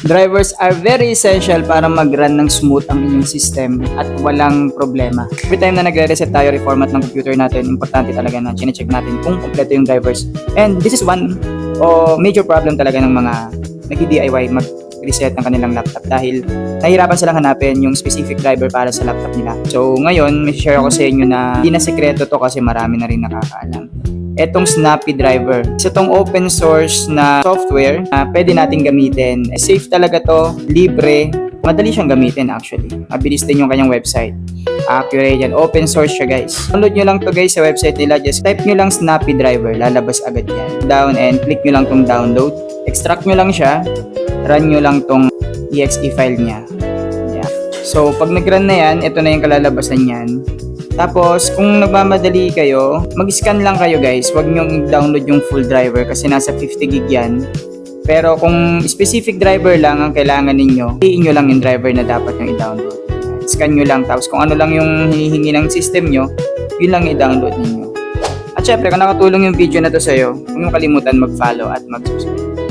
Drivers are very essential para mag-run ng smooth ang inyong system at walang problema. Every time na nagre-reset tayo, reformat ng computer natin, importante talaga na chinecheck natin kung kompleto yung drivers. And this is one major problem talaga ng mga nag-DIY mag-reset ng kanilang laptop dahil nahihirapan silang hanapin yung specific driver para sa laptop nila. So ngayon, may share ako sa inyo na hindi na sekreto to kasi marami na rin nakakaalam. Etong Snappy Driver. Isa tong open source na software na pwede nating gamitin. Safe talaga to, libre, madali siyang gamitin actually. Mabilis din yung kanyang website. Accurate yan. Open source siya guys. Download nyo lang to guys sa website nila. Just type nyo lang Snappy Driver. Lalabas agad yan. Down and click nyo lang tong download. Extract nyo lang siya. Run nyo lang tong exe file niya. Yeah. So pag nag-run na yan, ito na yung kalalabasan yan. Tapos, kung nagmamadali kayo, mag-scan lang kayo guys. Huwag nyong download yung full driver kasi nasa 50 gig yan. Pero kung specific driver lang ang kailangan ninyo, piliin nyo lang yung driver na dapat nyo i-download. Scan nyo lang. Tapos kung ano lang yung hinihingi ng system nyo, yun lang i-download ninyo. At syempre, kung nakatulong yung video na to sa'yo, huwag mo kalimutan mag-follow at mag-subscribe.